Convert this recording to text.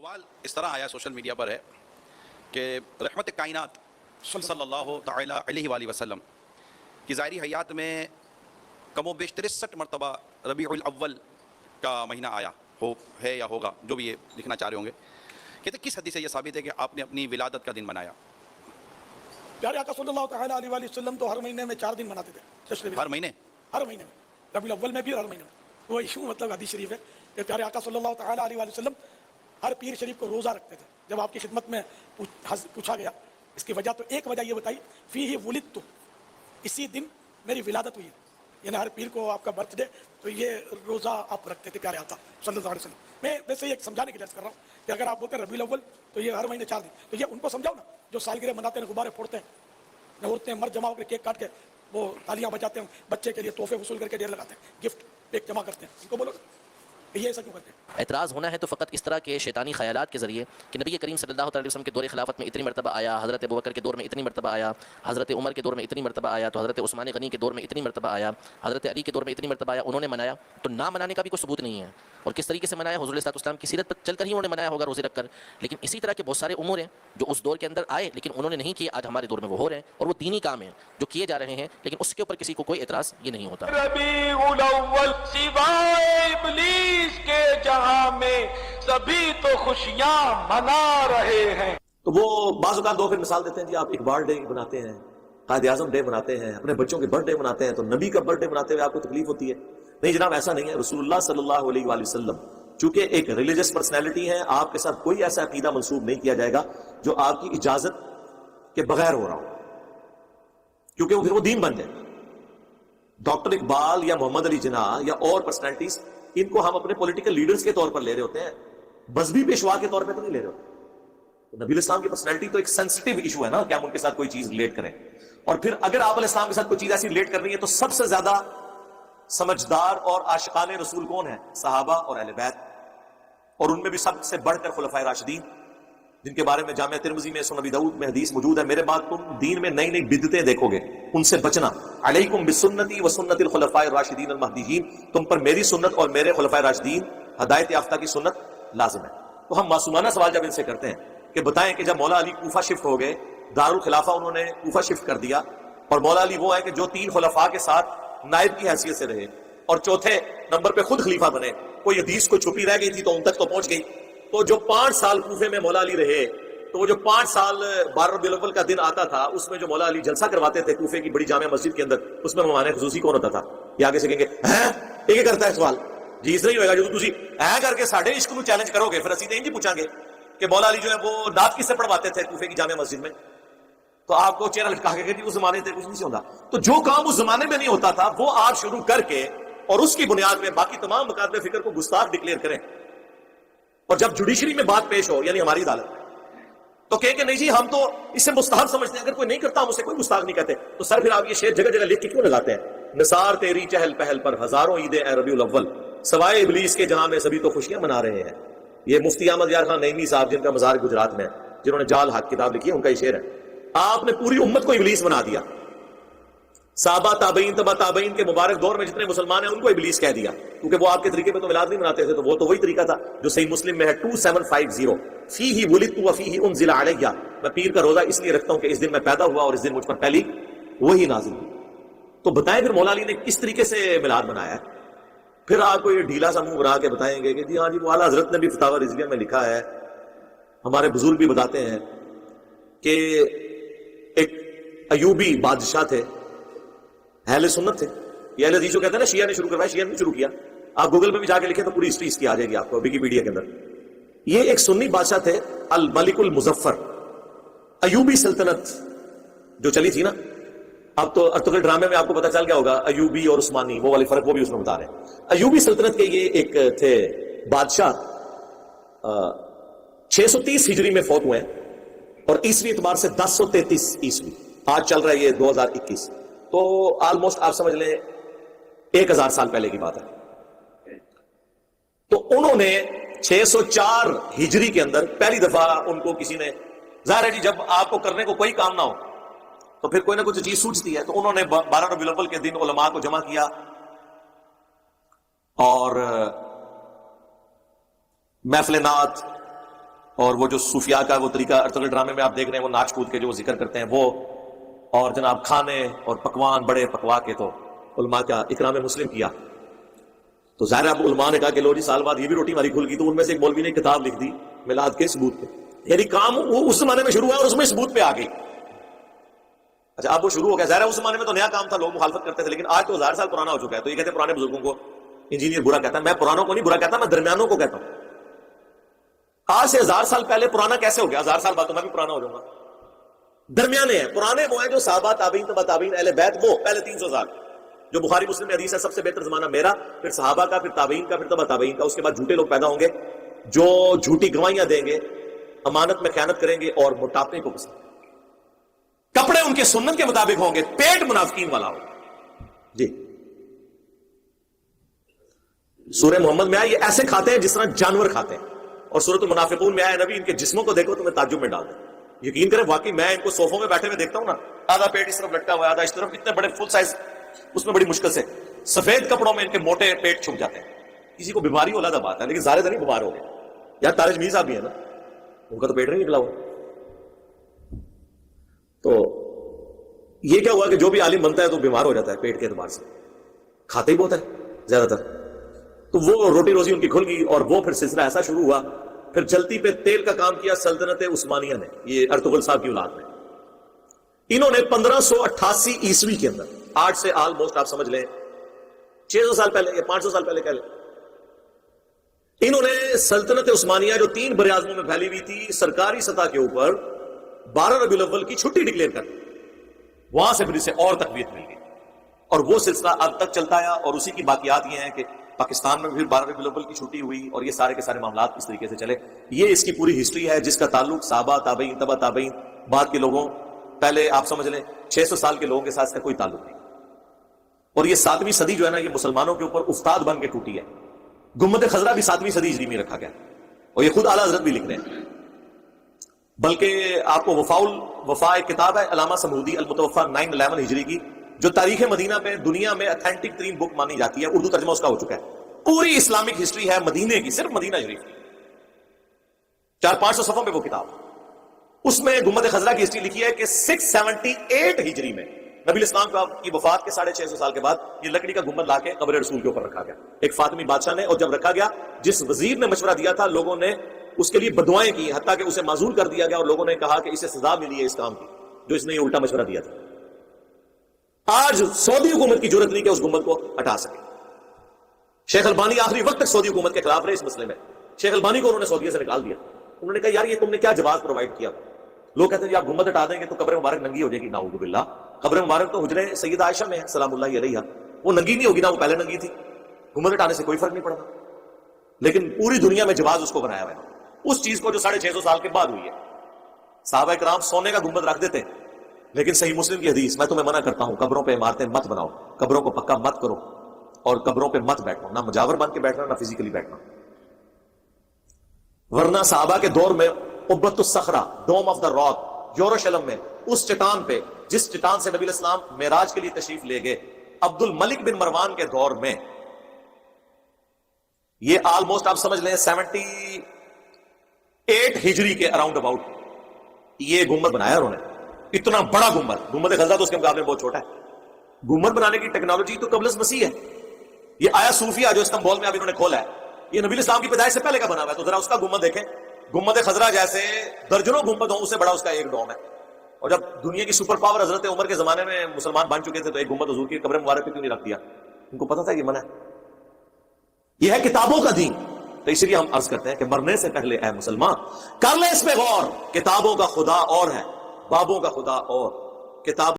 سوال اس طرح آیا سوشل میڈیا پر ہے کہ رحمت کائنات صلی اللہ تعالی علیہ وآلہ وسلم کی ظاہری حیات میں کم و بیش 63 مرتبہ ربیع الاول کا مہینہ آیا ہے یا ہوگا، جو بھی یہ لکھنا چاہ رہے ہوں گے۔ کہتے کس حدیث سے یہ ثابت ہے کہ آپ نے اپنی ولادت کا دن منایا؟ پیارے آقا صلی اللہ تعالیٰ علیہ وآلہ وسلم تو ہر مہینے میں 4 دن مناتے تھے۔ ہر مہینے میں ربیع الاول میں بھی، ہر مہینے میں۔ وہ ایشو مطلب حدیث شریف ہے کہ پیارے آقا صلی اللہ تعالیٰ علیہ وآلہ وسلم ہر پیر شریف کو روزہ رکھتے تھے۔ جب آپ کی خدمت میں پوچھا گیا اس کی وجہ، تو ایک وجہ یہ بتائی، فیہ ولدت، اسی دن میری ولادت ہوئی ہے، یعنی ہر پیر کو آپ کا برتھ ڈے، تو یہ روزہ آپ رکھتے تھے پیارے آقا صلی اللہ علیہ وسلم۔ میں ویسے یہ سمجھانے کی درس کر رہا ہوں کہ اگر آپ بولتے ہیں ربیع الاول تو یہ ہر مہینے 4 دن، تو یہ ان کو سمجھاؤ نا جو سالگرہ مناتے ہیں، غبارے پھوڑتے ہیں، عورتیں مرد جمع ہو کے کیک کاٹ کے وہ تالیاں بجاتے ہیں، بچے کے لیے تحفے وصول کر کے ڈھیر لگاتے ہیں، گفٹ پیک جمع کرتے ہیں، ان کو بولو یہ ایسا کیوں کرتے ہیں؟ اعتراض ہونا ہے تو فقط اس طرح کے شیطانی خیالات کے ذریعے کہ نبی کریم صلی اللہ علیہ وسلم کے دور خلافت میں اتنی مرتبہ آیا، حضرت ابوبکر کے دور میں اتنی مرتبہ آیا، حضرت عمر کے دور میں اتنی مرتبہ آیا، تو حضرت عثمان غنی کے دور میں اتنی مرتبہ آیا، حضرت علی کے دور میں اتنی مرتبہ آیا، انہوں نے منایا، تو نہ منانے کا بھی کوئی ثبوت نہیں ہے۔ اور کس طریقے سے منایا؟ حضور علیہ السلام کی سیرت پر چل کر ہی انہوں نے منایا ہوگا روزے رکھ کر۔ لیکن اسی طرح کے بہت سارے امور ہیں جو اس دور کے اندر آئے لیکن انہوں نے نہیں کیے، آج ہمارے دور میں وہ ہو رہے ہیں، اور وہ دینی کام ہیں جو کیے جا رہے ہیں، لیکن اس کے اوپر کسی کو کوئی اعتراض یہ نہیں ہوتا۔ ربیع الاول سوائے ابلیس کے جہاں میں سبھی تو خوشیاں منا رہے ہیں۔ تو وہ بعض اوقات دو پھر مثال دیتے ہیں، جی آپ اقبال ڈے مناتے ہیں، قائد اعظم ڈے مناتے ہیں، اپنے بچوں کے برتھ ڈے مناتے ہیں، تو نبی کا برتھ ڈے مناتے ہوئے آپ کو تکلیف ہوتی ہے؟ نہیں جناب، ایسا نہیں ہے۔ رسول اللہ صلی اللہ علیہ وآلہ وسلم چونکہ ایک ریلیجس پرسنالٹی ہے، آپ کے ساتھ کوئی ایسا عقیدہ منسوب نہیں کیا جائے گا جو آپ کی اجازت کے بغیر ہو رہا ہو، کیونکہ پھر وہ دین بن جائے۔ ڈاکٹر اقبال یا محمد علی جناح یا اور پرسنالٹیز، ان کو ہم اپنے پولیٹیکل لیڈرز کے طور پر لے رہے ہوتے ہیں، مذہبی پیشوا کے طور پہ تو نہیں لے رہے ہوتے۔ نبی الاسلام کی پرسنالٹی تو ایک سینسٹیو ایشو ہے نا کہ ہم ان کے ساتھ کوئی چیز ریلیٹ کریں، اور پھر اگر آپ علیہ السلام کے ساتھ کوئی چیز ایسی ریلیٹ کرنی ہے تو سب سے زیادہ سمجھدار اور عاشقان رسول کون ہیں؟ صحابہ اور اہل بیت، اور ان میں بھی سب سے بڑھ کر خلفائے راشدین، جن کے بارے میں جامعہ ترمذی میں سنن ابی داؤد میں حدیث موجود ہے، میرے بعد تم دین میں نئی نئی بدعتیں دیکھو گے، ان سے بچنا۔ علیکم بسنتی و سنت الخلفاء الراشدین المہدیین، تم پر میری سنت اور میرے خلفائے راشدین ہدایت یافتہ کی سنت لازم ہے۔ تو ہم معصومانہ سوال جب ان سے کرتے ہیں کہ بتائیں کہ جب مولا علی کوفہ شفٹ ہو گئے، دارالخلافہ انہوں نے کوفہ شفٹ کر دیا، اور مولا علی وہ ہیں کہ جو 3 خلفاء کے ساتھ نائب کی حیثیت سے رہے اور چوتھے نمبر پہ خود خلیفہ بنے، کوئی حدیث کو چھپی رہ گئی تھی تو ان تک تو پہنچ گئی، تو جو 5 سال کوفے میں مولا علی رہے، تو وہ جو 5 سال 12 ربیع الاول کا دن آتا تھا، اس میں جو مولا علی جلسہ کرواتے تھے کوفے کی بڑی جامع مسجد کے اندر، اس میں مہمان خصوصی کون ہوتا تھا؟ یہ آگے سے کہیں گے یہ کرتا ہے سوال جی، اس نہیں ہوئے گا جو تھی کر کے ساڑھے عشق کو چیلنج کرو گے، پھر اسی نہیں پوچھیں گے کہ مولا علی جو ہے وہ نعت کس سے پڑھواتے تھے کوفے کی جامع مسجد میں، تو آپ کو چہرہ لٹکا کے کہ اس زمانے سے کچھ نہیں سے ہوتا۔ تو جو کام اس زمانے میں نہیں ہوتا تھا وہ آپ شروع کر کے اور اس کی بنیاد پہ باقی تمام مکاتب فکر کو گستاخ ڈکلیئر کریں، اور جب جوڈیشری میں بات پیش ہو، یعنی ہماری عدالت میں، تو کہیں کہ نہیں جی ہم تو اس سے مستحب سمجھتے ہیں، اگر کوئی نہیں کرتا ہم اسے کوئی مستحب نہیں کہتے، تو سر پھر آپ یہ شعر جگہ جگہ لکھ کے کیوں لگاتے ہیں؟ نثار تیری چہل پہل پر ہزاروں عیدیں اے ربیع الاول، سوائے ابلیس کے جہاں میں سبھی تو خوشیاں منا رہے ہیں۔ یہ مفتی احمد یار خان نعیمی صاحب، جن کا مزار گجرات میں ہے، جنہوں نے جال حق کتاب لکھی ہے، ان کا یہ شعر ہے۔ آپ نے پوری امت کو ابلیس بنا دیا، صحابہ تابعین تبع تابعین کے مبارک دور میں جتنے مسلمان ہیں ان کو ابلیس کہہ دیا، کیونکہ وہ آپ کے طریقے پہ تو میلاد نہیں مناتے تھے، تو وہ تو وہی طریقہ تھا جو صحیح مسلم میں ہے 2750، فیہ ولدت وفیہ انزل علیہ، میں پیر کا روزہ اس لیے رکھتا ہوں کہ اس دن میں پیدا ہوا اور اس دن مجھ پر پہلی وہی نازل ہوئی۔ تو بتائیں پھر مولا علی نے کس طریقے سے میلاد منایا ہے؟ پھر آپ کو یہ ڈھیلا سا منہ بنا کے بتائیں گے کہ جی ہاں جی وہ اعلیٰ حضرت نے بھی فتاوی رضویہ میں لکھا ہے، ہمارے بزرگ بھی بتاتے ہیں کہ ایک ایوبی بادشاہ تھے، اہل سنت تھے، یہ اہل حدیث کو کہتے ہیں نا، شیعہ نے شروع کروایا، شیعہ نے شروع کیا، آپ گوگل پہ بھی جا کے لکھیں تو پوری ہسٹری اس کی آ جائے گی آپ کو ویکیپیڈیا کے اندر۔ یہ ایک سنی بادشاہ تھے، الملک المظفر، ایوبی سلطنت جو چلی تھی نا، اب تو ارطغرل ڈرامے میں آپ کو پتا چل گیا ہوگا ایوبی اور عثمانی وہ والی فرق وہ بھی اس میں بتا رہے ہیں۔ ایوبی سلطنت کے یہ ایک تھے بادشاہ، 630 ہجری میں فوت ہوئے ہیں، اور عیسوی اعتبار سے 1033 عیسوی، آج چل رہا ہے یہ 2021، تو آلموسٹ آپ سمجھ لیں 1000 سال پہلے کی بات ہے۔ تو انہوں نے 604 ہجری کے اندر پہلی دفعہ ان کو کسی نے، ظاہر ہے جی جب آپ کو کرنے کو کوئی کام نہ ہو تو پھر کوئی نہ کچھ چیز سوچتی ہے، تو انہوں نے 12 ربیع الاول کے دن علماء کو جمع کیا اور محفل نعت اور وہ جو صوفیاء کا وہ طریقہ ارطغرل ڈرامے میں آپ دیکھ رہے ہیں، وہ ناچ کود کے جو ذکر کرتے ہیں وہ، اور جناب کھانے اور پکوان بڑے پکوا کے، تو علماء کا اکرام مسلم کیا. تو ظاہر اب علماء نے کہا کہ لو جی سال بعد یہ بھی روٹی ہماری کھل گئی. تو ان میں سے ایک مولوی نے کتاب لکھ دی میلاد کے ثبوت پہ. یعنی کام وہ اس زمانے میں شروع ہوا اور اس میں ثبوت پہ آ گئی. اچھا اب وہ شروع ہو گیا. ظاہر ہے اس زمانے میں تو نیا کام تھا، لوگ مخالفت کرتے تھے، لیکن آج تو 1000 سال پرانا ہو چکا ہے. تو یہ کہتے ہیں پرانے بزرگوں کو انجینئر برا کہتا ہے. میں پرانوں کو نہیں برا کہتا، میں درمیانوں کو کہتا ہوں. آج سے 1000 سال پہلے پرانا کیسے ہو گیا؟ 1000 سال بعد تو میں بھی پرانا ہو جاؤں گا. درمیانے ہیں. پرانے وہ ہیں جو صحابہ تابعین تبع تابعین اہل بیت، وہ پہلے 300 سال جو بخاری مسلم میں حدیث ہے سب سے بہتر زمانہ میرا، پھر صحابہ کا، پھر تابعین کا، پھر تبع تابعین کا. اس کے بعد جھوٹے لوگ پیدا ہوں گے جو جھوٹی گواہیاں دیں گے، امانت میں خیانت کریں گے اور موٹاپے کو پسند. کپڑے ان کے سنت کے مطابق ہوں گے، پیٹ منافقین والا ہوگا. جی سورہ محمد میں آیا یہ ایسے کھاتے ہیں جس طرح جانور کھاتے ہیں. اور سورۃ المنافقون میں آیا نبی ان کے جسموں کو دیکھو تمہیں تعجب میں ڈال دیں. یقین کریں واقعی میں ان کو صوفوں میں بیٹھے ہوئے دیکھتا ہوں نا، آدھا پیٹ اس طرف لٹکا ہوا ہے، آدھا اس طرف، اتنے بڑے فل سائز، اس میں بڑی مشکل سے سفید کپڑوں میں ان کے موٹے پیٹ چھپ جاتے ہیں. کسی کو بیماری ہو علیحدہ بات ہے، لیکن زیادہ نہیں بیمار ہو گئے. یار طارق میر صاحب بھی ہے نا، ان کا تو پیٹ نہیں نکلا ہوا. تو یہ کیا ہوا کہ جو بھی عالم بنتا ہے تو بیمار ہو جاتا ہے پیٹ کے اعتبار سے، کھاتے ہی بہت ہے زیادہ تر. تو وہ روٹی روزی ان کی کھل گئی اور وہ پھر سلسلہ ایسا شروع ہوا. پھر جلتی پہ تیل کا کام کیا سلطنت عثمانیہ نے، یہ ارطغرل صاحب کی اولاد نے. انہوں نے 1588 عیسوی کے اندر، آج سے آلموسٹ آپ سمجھ لیں 600 سال پہلے یا 500 سال پہلے کہہ لیں، انہوں نے سلطنت عثمانیہ جو 3 براعظموں میں پھیلی ہوئی تھی سرکاری سطح کے اوپر 12 ربیع الاول کی چھٹی ڈکلیئر کر دی. وہاں سے پھر اسے اور تقویت مل گئی اور وہ سلسلہ اب تک چلتا ہے. اور اسی کی باقیات یہ ہیں کہ پاکستان میں پھر 12 ربیع الاول کی چھٹی ہوئی اور یہ سارے کے سارے معاملات اس طریقے سے چلے. یہ اس کی پوری ہسٹری ہے جس کا تعلق صحابہ تابعین تبع تابعین بعد کے لوگوں، پہلے آپ سمجھ لیں 600 سال کے لوگوں کے ساتھ اس کا کوئی تعلق نہیں. اور یہ 7ویں صدی جو ہے نا یہ مسلمانوں کے اوپر استاد بن کے ٹوٹی ہے. گنبد خضرا بھی 7ویں صدی ہجری میں رکھا گیا اور یہ خود اعلیٰ حضرت بھی لکھ رہے ہیں. بلکہ آپ کو وفا ایک کتاب ہے علامہ سمودی المتوفا 911 ہجری کی، جو تاریخ مدینہ میں دنیا میں اتھینٹک ترین بک مانی جاتی ہے. اردو ترجمہ اس کا ہو چکا ہے. پوری اسلامک ہسٹری ہے مدینے کی، صرف مدینہ شریف کی. 400-500 صفحوں پہ وہ کتاب. اس میں گنبد خضرا کی ہسٹری لکھی ہے کہ 678 ہجری میں نبی الاسلام کی وفات کے 650 سال کے بعد یہ لکڑی کا گنبد لا کے قبر رسول کے اوپر رکھا گیا ایک فاطمی بادشاہ نے. اور جب رکھا گیا جس وزیر نے مشورہ دیا تھا لوگوں نے اس کے لیے بدوائیں کی، حتیٰ کہ اسے معزول کر دیا گیا اور لوگوں نے کہا کہ اسے سزا ملی ہے اس کام کی جو اس نے یہ الٹا مشورہ دیا تھا. آج سعودی حکومت کی جرت نہیں کہ اس گنبد کو ہٹا سکے. شیخ البانی آخری وقت تک سعودی حکومت کے خلاف رہے اس مسئلے میں. شیخ البانی کو انہوں نے سعودیہ سے نکال دیا. انہوں نے کہا یار یہ تم نے کیا جواز پرووائڈ کیا. لوگ کہتے ہیں جی آپ گنبد ہٹا دیں گے تو قبر مبارک ننگی ہو جائے گی. نعوذ باللہ، قبر مبارک تو حجرے سیدہ عائشہ میں ہے سلام اللہ علیہا، وہ ننگی نہیں ہوگی نا، وہ پہلے ننگی تھی. گنبد ہٹانے سے کوئی فرق نہیں پڑا. لیکن پوری دنیا میں جواز اس کو بنایا ہوا ہے اس چیز کو جو 650 سال کے بعد ہوئی ہے. صحابہ کرام سونے کا گنبد رکھ دیتے، لیکن صحیح مسلم کی حدیث میں تمہیں منع کرتا ہوں قبروں پہ عمارتیں مت بناؤ، قبروں کو پکا مت کرو اور قبروں پہ مت بیٹھو، نہ مجاور بن کے بیٹھنا نہ فزیکلی بیٹھنا. ورنہ صحابہ کے دور میں قبۃ الصخرہ ڈوم آف دا راک یروشلم میں اس چٹان پہ جس چٹان سے نبی الاسلام معراج کے لیے تشریف لے گئے عبد الملک بن مروان کے دور میں، یہ آلموسٹ آپ سمجھ لیں 78 ہجری کے اراؤنڈ اباؤٹ یہ گنبد بنایا انہوں نے. اتنا بڑا گنبد، گنبد خزرہ تو اس کے مقابلے میں بہت چھوٹا ہے. گنبد بنانے کی ٹیکنالوجی تو قبل از مسیح ہے. یہ آیا صوفیہ جو استنبول میں اب انہوں نے کھولا ہے یہ نبی الاسلام کی پیدائش سے پہلے کا بنا ہوا ہے. تو ذرا اس کا گنبد دیکھیں، گنبد خزرہ جیسے درجنوں گنبد ہوں اس سے بڑا اس کا ایک ڈوم ہے. اور جب دنیا کی سپر پاور حضرت عمر کے زمانے میں مسلمان بن چکے تھے تو ایک گنبد حضور کی قبر مبارک پہ کیوں نہیں رکھ دیا؟ ان کو پتا تھا یہ منع ہے. یہ ہے کتابوں کا دین. تو اس لیے ہم عرض کرتے ہیں کہ مرنے سے پہلے اے مسلمان کر لیں اس پہ غور. کتابوں کا خدا اور ہے، بابوں کا خدا اور. کتاب